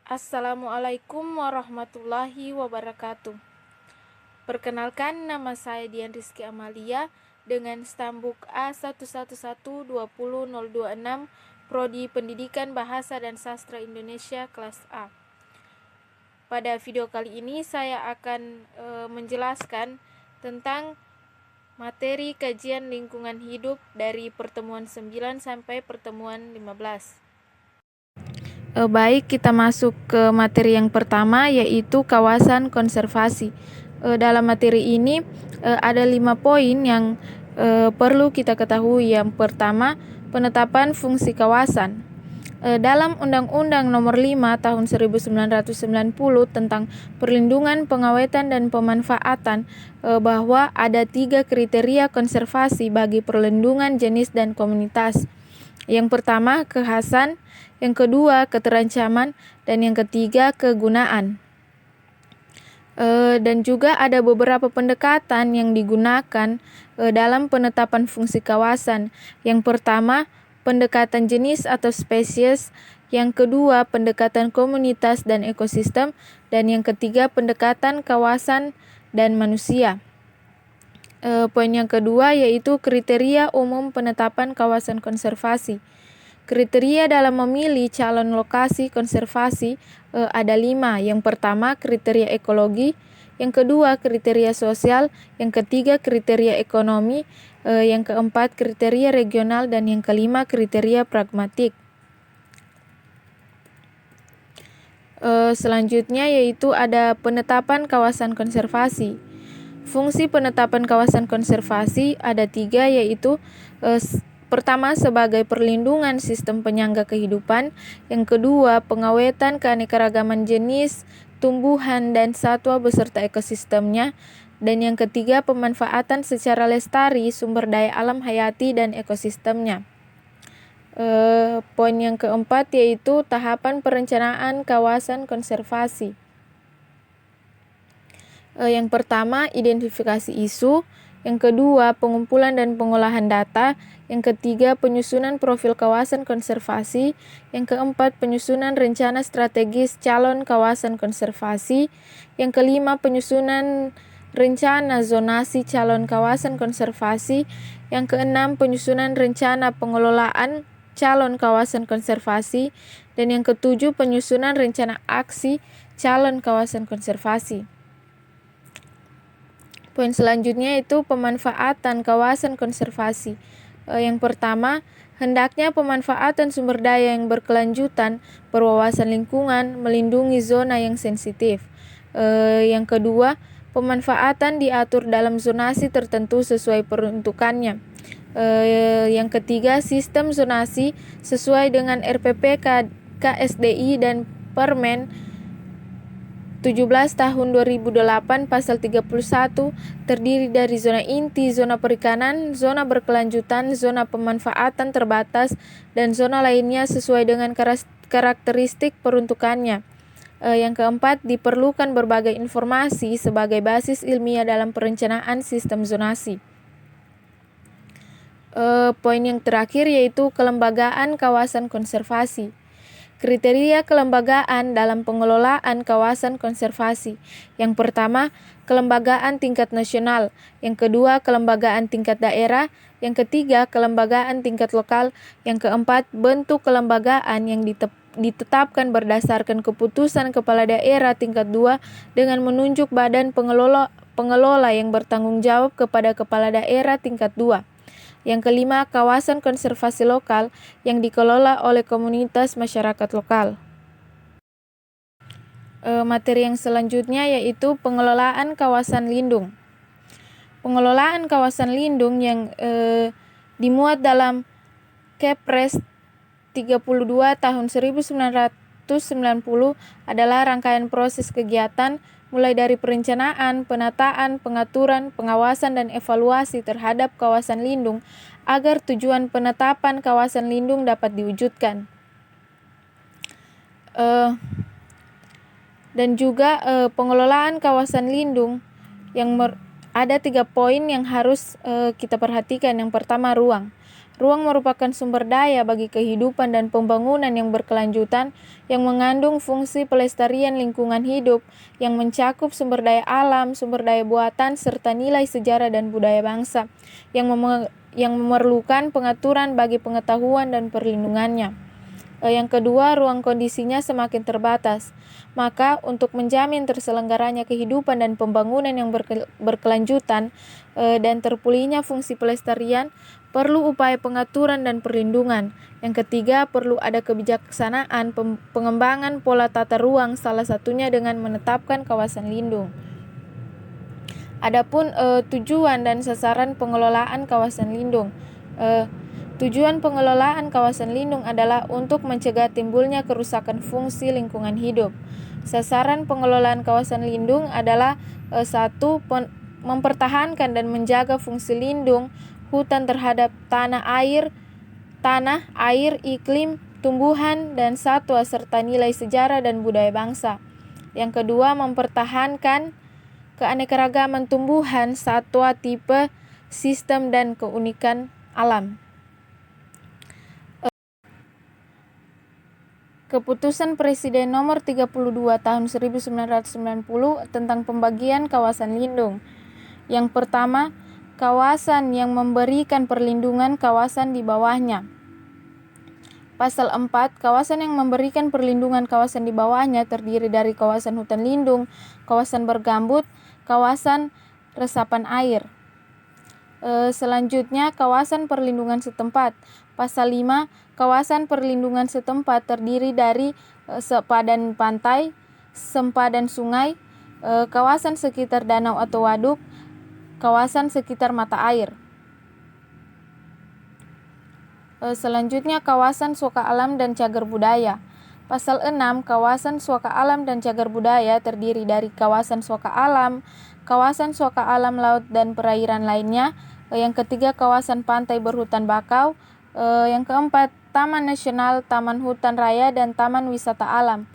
Assalamualaikum warahmatullahi wabarakatuh. Perkenalkan, nama saya Dian Rizky Amalia dengan stambuk A11120026, Prodi Pendidikan Bahasa dan Sastra Indonesia kelas A. Pada video kali ini saya akan menjelaskan tentang materi kajian lingkungan hidup dari pertemuan 9 sampai pertemuan 15. Baik, kita masuk ke materi yang pertama, yaitu kawasan konservasi. Dalam materi ini ada 5 poin yang perlu kita ketahui. Yang pertama, penetapan fungsi kawasan. Dalam Undang-Undang Nomor 5 Tahun 1990 tentang perlindungan, pengawetan, dan pemanfaatan, bahwa ada 3 kriteria konservasi bagi perlindungan jenis dan komunitas. Yang pertama, kekhasan. Yang kedua, keterancaman. Dan yang ketiga, kegunaan. Dan juga ada beberapa pendekatan yang digunakan dalam penetapan fungsi kawasan. Yang pertama, pendekatan jenis atau spesies. Yang kedua, pendekatan komunitas dan ekosistem. Dan yang ketiga, pendekatan kawasan dan manusia. Poin yang kedua yaitu kriteria umum penetapan kawasan konservasi. Kriteria dalam memilih calon lokasi konservasi ada 5. Yang pertama, kriteria ekologi. Yang kedua, kriteria sosial. Yang ketiga, kriteria ekonomi. Yang keempat, kriteria regional. Dan yang kelima, kriteria pragmatik. Selanjutnya yaitu ada penetapan kawasan konservasi. Fungsi penetapan kawasan konservasi ada 3, yaitu pertama, sebagai perlindungan sistem penyangga kehidupan. Yang kedua, pengawetan keanekaragaman jenis, tumbuhan, dan satwa beserta ekosistemnya. Dan yang ketiga, pemanfaatan secara lestari sumber daya alam hayati dan ekosistemnya. Poin yang keempat yaitu tahapan perencanaan kawasan konservasi. Yang pertama, identifikasi isu. Yang kedua, pengumpulan dan pengolahan data. Yang ketiga, penyusunan profil kawasan konservasi. Yang keempat, penyusunan rencana strategis calon kawasan konservasi. Yang kelima, penyusunan rencana zonasi calon kawasan konservasi. Yang keenam, penyusunan rencana pengelolaan calon kawasan konservasi. Dan yang ketujuh, penyusunan rencana aksi calon kawasan konservasi. Poin selanjutnya itu pemanfaatan kawasan konservasi. Yang pertama, hendaknya pemanfaatan sumber daya yang berkelanjutan, berwawasan lingkungan, melindungi zona yang sensitif. Yang kedua, pemanfaatan diatur dalam zonasi tertentu sesuai peruntukannya. Yang ketiga, sistem zonasi sesuai dengan RPP KSDI dan Permen 17 tahun 2008 pasal 31 terdiri dari zona inti, zona perikanan, zona berkelanjutan, zona pemanfaatan terbatas, dan zona lainnya sesuai dengan karakteristik peruntukannya. Yang keempat, diperlukan berbagai informasi sebagai basis ilmiah dalam perencanaan sistem zonasi. Poin yang terakhir yaitu kelembagaan kawasan konservasi. Kriteria kelembagaan dalam pengelolaan kawasan konservasi. Yang pertama, kelembagaan tingkat nasional. Yang kedua, kelembagaan tingkat daerah. Yang ketiga, kelembagaan tingkat lokal. Yang keempat, bentuk kelembagaan yang ditetapkan berdasarkan keputusan kepala daerah tingkat 2 dengan menunjuk badan pengelola yang bertanggung jawab kepada kepala daerah tingkat 2. Yang kelima, kawasan konservasi lokal yang dikelola oleh komunitas masyarakat lokal. Materi yang selanjutnya yaitu pengelolaan kawasan lindung. Pengelolaan kawasan lindung yang dimuat dalam Kepres 32 tahun 1990 adalah rangkaian proses kegiatan mulai dari perencanaan, penataan, pengaturan, pengawasan, dan evaluasi terhadap kawasan lindung agar tujuan penetapan kawasan lindung dapat diwujudkan. Dan juga pengelolaan kawasan lindung yang ada 3 poin yang harus kita perhatikan. Yang pertama, ruang. Ruang merupakan sumber daya bagi kehidupan dan pembangunan yang berkelanjutan yang mengandung fungsi pelestarian lingkungan hidup yang mencakup sumber daya alam, sumber daya buatan, serta nilai sejarah dan budaya bangsa yang memerlukan pengaturan bagi pengetahuan dan perlindungannya. Yang kedua, ruang kondisinya semakin terbatas. Maka untuk menjamin terselenggaranya kehidupan dan pembangunan yang berkelanjutan dan terpulihnya fungsi pelestarian, perlu upaya pengaturan dan perlindungan. Yang ketiga, perlu ada kebijaksanaan pengembangan pola tata ruang, salah satunya dengan menetapkan kawasan lindung. Adapun tujuan dan sasaran pengelolaan kawasan lindung. Tujuan pengelolaan kawasan lindung adalah untuk mencegah timbulnya kerusakan fungsi lingkungan hidup. Sasaran pengelolaan kawasan lindung adalah 1. Mempertahankan dan menjaga fungsi lindung hutan terhadap tanah, air, iklim, tumbuhan, dan satwa serta nilai sejarah dan budaya bangsa. Yang kedua, mempertahankan keanekaragaman tumbuhan, satwa, tipe, sistem, dan keunikan alam. Keputusan Presiden Nomor 32 Tahun 1990 tentang pembagian kawasan lindung. Yang pertama, kawasan yang memberikan perlindungan kawasan di bawahnya. Pasal 4, kawasan yang memberikan perlindungan kawasan di bawahnya terdiri dari kawasan hutan lindung, kawasan bergambut, kawasan resapan air. Selanjutnya, kawasan perlindungan setempat. Pasal 5, kawasan perlindungan setempat terdiri dari sepadan pantai, sempadan sungai, kawasan sekitar danau atau waduk, kawasan sekitar mata air. Selanjutnya, kawasan suaka alam dan cagar budaya. Pasal 6, kawasan suaka alam dan cagar budaya terdiri dari kawasan suaka alam laut dan perairan lainnya. Yang ketiga, kawasan pantai berhutan bakau. Yang keempat, taman nasional, taman hutan raya, dan taman wisata alam.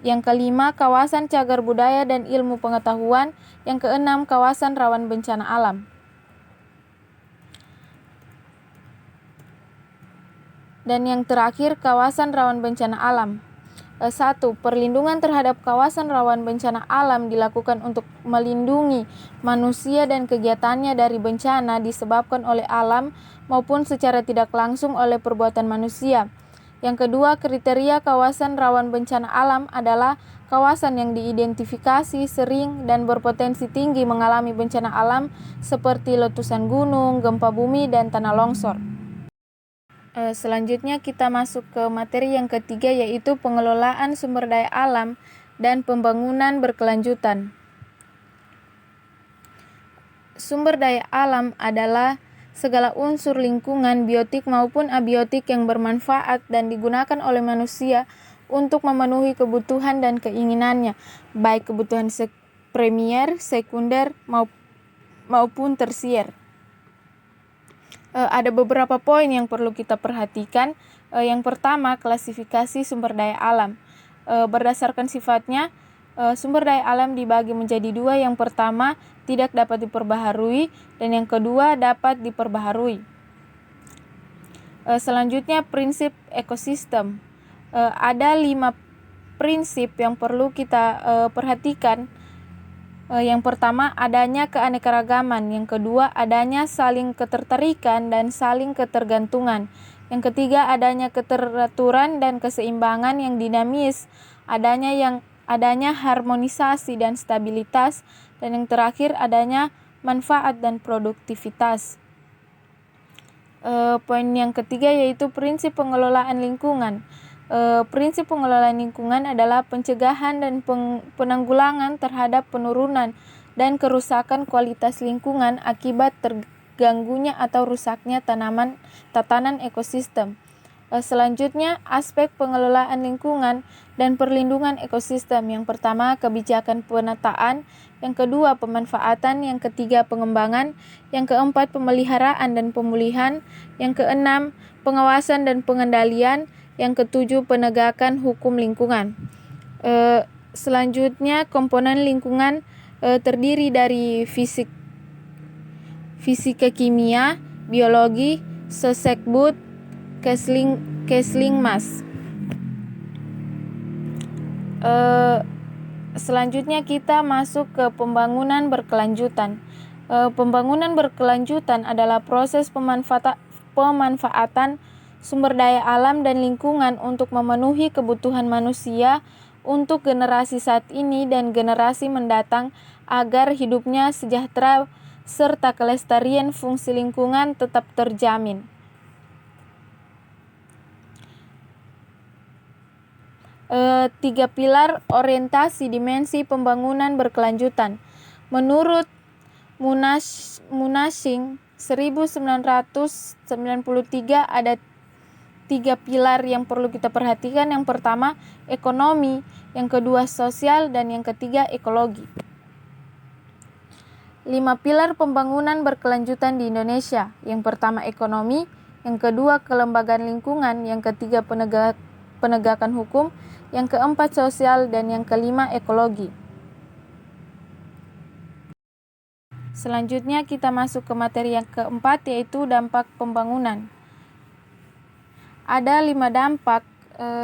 Yang kelima, kawasan cagar budaya dan ilmu pengetahuan. Yang keenam, kawasan rawan bencana alam. Dan yang terakhir, kawasan rawan bencana alam. 1. Perlindungan terhadap kawasan rawan bencana alam dilakukan untuk melindungi manusia dan kegiatannya dari bencana disebabkan oleh alam maupun secara tidak langsung oleh perbuatan manusia. Yang kedua, kriteria kawasan rawan bencana alam adalah kawasan yang diidentifikasi sering dan berpotensi tinggi mengalami bencana alam seperti letusan gunung, gempa bumi, dan tanah longsor. Selanjutnya kita masuk ke materi yang ketiga, yaitu pengelolaan sumber daya alam dan pembangunan berkelanjutan. Sumber daya alam adalah segala unsur lingkungan biotik maupun abiotik yang bermanfaat dan digunakan oleh manusia untuk memenuhi kebutuhan dan keinginannya, baik kebutuhan primer, sekunder, maupun tersier. Ada beberapa poin yang perlu kita perhatikan. Yang pertama, klasifikasi sumber daya alam. Berdasarkan sifatnya, sumber daya alam dibagi menjadi dua. Yang pertama, tidak dapat diperbaharui, dan yang kedua, dapat diperbaharui. Selanjutnya, prinsip ekosistem. Ada 5 prinsip yang perlu kita perhatikan. Yang pertama, adanya keanekaragaman. Yang kedua, adanya saling ketertarikan dan saling ketergantungan. Yang ketiga, adanya keteraturan dan keseimbangan yang dinamis. Adanya harmonisasi dan stabilitas. Dan yang terakhir, adanya manfaat dan produktivitas. Poin yang ketiga yaitu prinsip pengelolaan lingkungan. Prinsip pengelolaan lingkungan adalah pencegahan dan penanggulangan terhadap penurunan dan kerusakan kualitas lingkungan akibat terganggunya atau rusaknya tatanan ekosistem. Selanjutnya, aspek pengelolaan lingkungan dan perlindungan ekosistem. Yang pertama, kebijakan penataan. Yang kedua, pemanfaatan. Yang ketiga, pengembangan. Yang keempat, pemeliharaan dan pemulihan. Yang keenam, pengawasan dan pengendalian. Yang ketujuh, penegakan hukum lingkungan. Selanjutnya, komponen lingkungan terdiri dari fisika kimia, biologi, Sosekbud Keslingmas. Selanjutnya kita masuk ke pembangunan berkelanjutan. Pembangunan berkelanjutan adalah proses pemanfaatan sumber daya alam dan lingkungan untuk memenuhi kebutuhan manusia untuk generasi saat ini dan generasi mendatang agar hidupnya sejahtera serta kelestarian fungsi lingkungan tetap terjamin. Tiga pilar orientasi dimensi pembangunan berkelanjutan. Menurut Munashing 1993 ada tiga pilar yang perlu kita perhatikan. Yang pertama ekonomi, yang kedua sosial, dan yang ketiga ekologi. 5 pilar pembangunan berkelanjutan di Indonesia. Yang pertama ekonomi, yang kedua kelembagaan lingkungan, yang ketiga penegakan hukum, yang keempat sosial, dan yang kelima ekologi. Selanjutnya kita masuk ke materi yang keempat, yaitu dampak pembangunan. Ada 5 dampak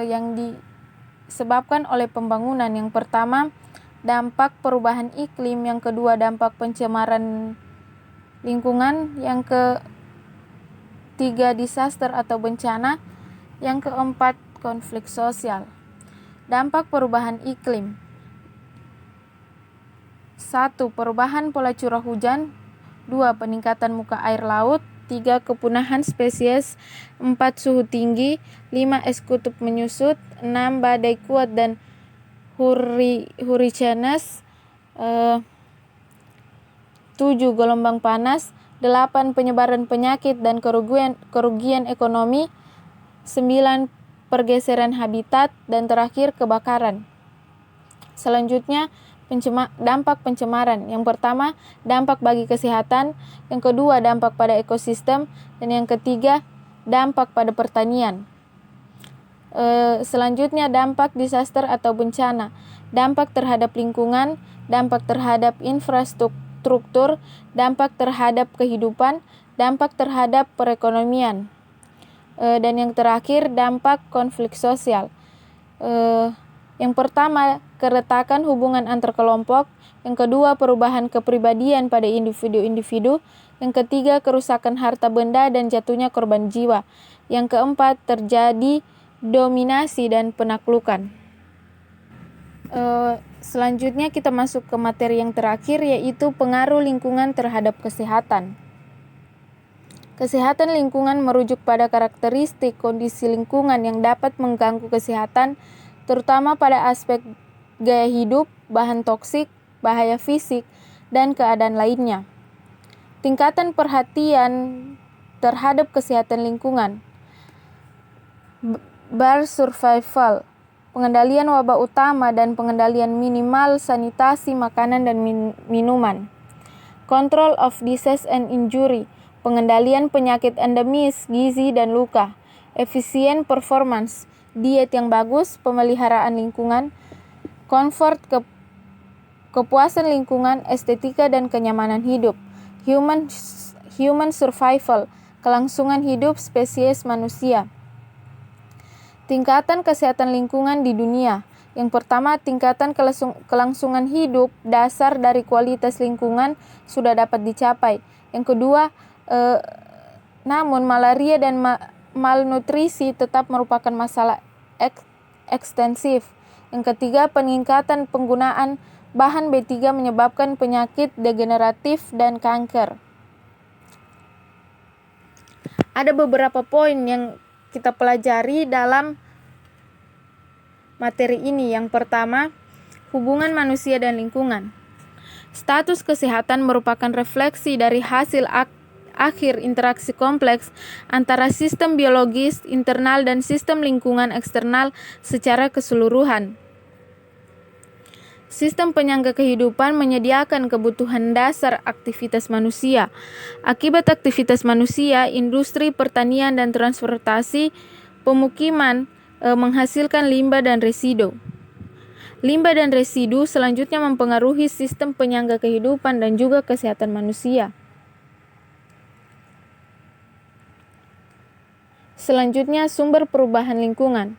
yang disebabkan oleh pembangunan. Yang pertama dampak perubahan iklim, yang kedua dampak pencemaran lingkungan, yang ketiga disaster atau bencana, yang keempat konflik sosial. Dampak perubahan iklim. 1. Perubahan pola curah hujan. 2. Peningkatan muka air laut. 3. Kepunahan spesies. 4. Suhu tinggi. 5. Es kutub menyusut. 6. Badai kuat dan hurricanes. 7. Gelombang panas. 8. Penyebaran penyakit dan kerugian ekonomi. 9. Pergeseran habitat. Dan terakhir kebakaran. Selanjutnya dampak pencemaran. Yang pertama dampak bagi kesehatan, yang kedua dampak pada ekosistem, dan yang ketiga dampak pada pertanian. Selanjutnya dampak disaster atau bencana. Dampak terhadap lingkungan, dampak terhadap infrastruktur, dampak terhadap kehidupan, dampak terhadap perekonomian. Dan yang terakhir dampak konflik sosial. Yang pertama keretakan hubungan antar kelompok, yang kedua perubahan kepribadian pada individu-individu, yang ketiga kerusakan harta benda dan jatuhnya korban jiwa, yang keempat terjadi dominasi dan penaklukan. Selanjutnya kita masuk ke materi yang terakhir, yaitu pengaruh lingkungan terhadap kesehatan. Kesehatan lingkungan merujuk pada karakteristik kondisi lingkungan yang dapat mengganggu kesehatan, terutama pada aspek gaya hidup, bahan toksik, bahaya fisik, dan keadaan lainnya. Tingkatan perhatian terhadap kesehatan lingkungan. Bar survival, pengendalian wabah utama dan pengendalian minimal sanitasi makanan dan minuman. Control of disease and injury, pengendalian penyakit endemis, gizi, dan luka. Efisien performance, diet yang bagus, pemeliharaan lingkungan, comfort, kepuasan lingkungan, estetika, dan kenyamanan hidup. Human survival, kelangsungan hidup spesies manusia. Tingkatan kesehatan lingkungan di dunia. Yang pertama, tingkatan kelangsungan hidup dasar dari kualitas lingkungan sudah dapat dicapai. Yang kedua, namun malaria dan malnutrisi tetap merupakan masalah ekstensif. Yang ketiga, peningkatan penggunaan bahan B3 menyebabkan penyakit degeneratif dan kanker. Ada beberapa poin yang kita pelajari dalam materi ini. Yang pertama, hubungan manusia dan lingkungan. Status kesehatan merupakan refleksi dari hasil akhir interaksi kompleks antara sistem biologis internal dan sistem lingkungan eksternal secara keseluruhan. Sistem penyangga kehidupan menyediakan kebutuhan dasar aktivitas manusia. Akibat aktivitas manusia, industri, pertanian, dan transportasi, pemukiman menghasilkan limbah dan residu. Limbah dan residu selanjutnya mempengaruhi sistem penyangga kehidupan dan juga kesehatan manusia. Selanjutnya, sumber perubahan lingkungan.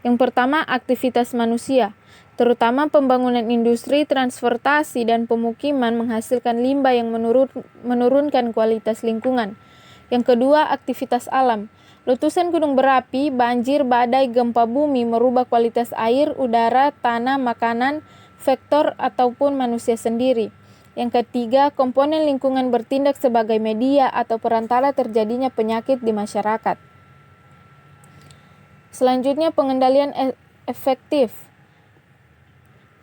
Yang pertama, aktivitas manusia, terutama pembangunan industri, transportasi, dan pemukiman menghasilkan limbah yang menurunkan kualitas lingkungan. Yang kedua, aktivitas alam. Letusan gunung berapi, banjir, badai, gempa bumi merubah kualitas air, udara, tanah, makanan, vektor ataupun manusia sendiri. Yang ketiga, komponen lingkungan bertindak sebagai media atau perantara terjadinya penyakit di masyarakat. Selanjutnya, pengendalian efektif.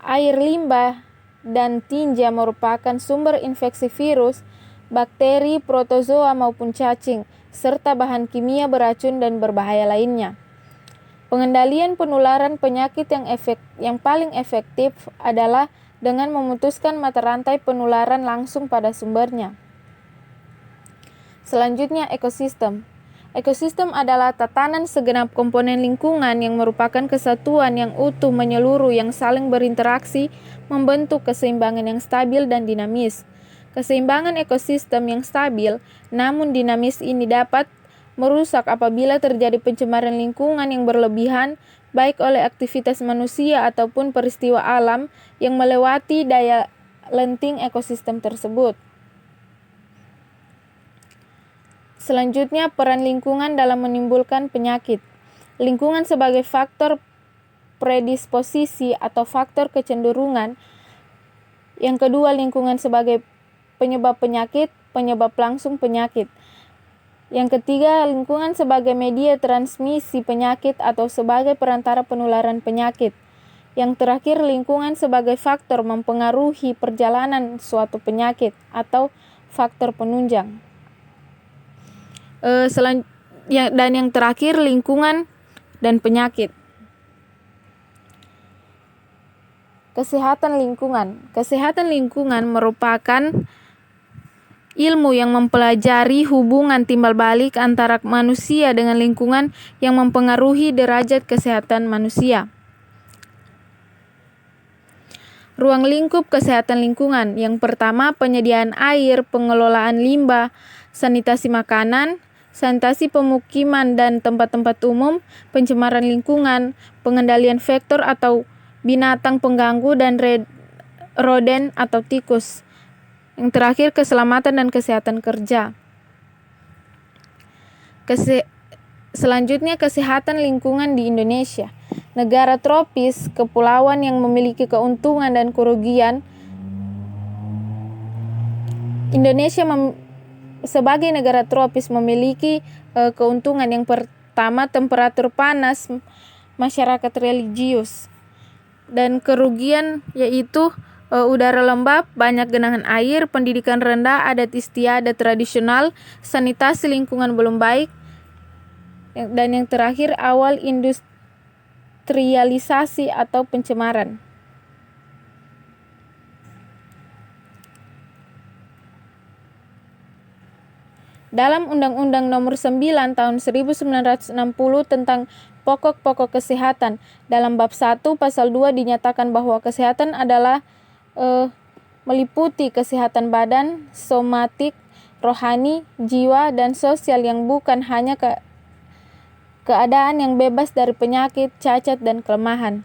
Air limbah dan tinja merupakan sumber infeksi virus, bakteri, protozoa maupun cacing, serta bahan kimia beracun dan berbahaya lainnya. Pengendalian penularan penyakit yang paling efektif adalah dengan memutuskan mata rantai penularan langsung pada sumbernya. Selanjutnya, ekosistem. Ekosistem adalah tatanan segenap komponen lingkungan yang merupakan kesatuan yang utuh menyeluruh yang saling berinteraksi membentuk keseimbangan yang stabil dan dinamis. Keseimbangan ekosistem yang stabil namun dinamis ini dapat merusak apabila terjadi pencemaran lingkungan yang berlebihan baik oleh aktivitas manusia ataupun peristiwa alam yang melewati daya lenting ekosistem tersebut. Selanjutnya, peran lingkungan dalam menimbulkan penyakit. Lingkungan sebagai faktor predisposisi atau faktor kecenderungan. Yang kedua, lingkungan sebagai penyebab penyakit, penyebab langsung penyakit. Yang ketiga, lingkungan sebagai media transmisi penyakit atau sebagai perantara penularan penyakit. Yang terakhir, lingkungan sebagai faktor mempengaruhi perjalanan suatu penyakit atau faktor penunjang. Dan yang terakhir, lingkungan dan penyakit. Kesehatan lingkungan. Kesehatan lingkungan merupakan ilmu yang mempelajari hubungan timbal balik antara manusia dengan lingkungan yang mempengaruhi derajat kesehatan manusia. Ruang lingkup kesehatan lingkungan. Yang pertama, penyediaan air, pengelolaan limbah, sanitasi makanan, sanitasi pemukiman dan tempat-tempat umum, pencemaran lingkungan, pengendalian vektor atau binatang pengganggu dan roden atau tikus. Yang terakhir, keselamatan dan kesehatan kerja. Selanjutnya, kesehatan lingkungan di Indonesia. Negara tropis, kepulauan yang memiliki keuntungan dan kerugian. Indonesia sebagai negara tropis memiliki keuntungan. Yang pertama, temperatur panas, masyarakat religius, dan kerugian yaitu udara lembab, banyak genangan air, pendidikan rendah, adat istiadat tradisional, sanitasi lingkungan belum baik, dan yang terakhir awal industrialisasi atau pencemaran. Dalam Undang-Undang Nomor 9 Tahun 1960 tentang Pokok-pokok Kesehatan, dalam bab 1 pasal 2 dinyatakan bahwa kesehatan adalah meliputi kesehatan badan, somatik, rohani, jiwa, dan sosial yang bukan hanya keadaan yang bebas dari penyakit, cacat, dan kelemahan.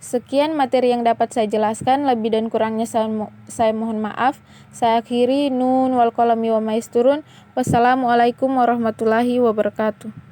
Sekian materi yang dapat saya jelaskan, lebih dan kurangnya saya mohon maaf. Saya akhiri, nun wal qalami wa maisturun. Wassalamualaikum warahmatullahi wabarakatuh.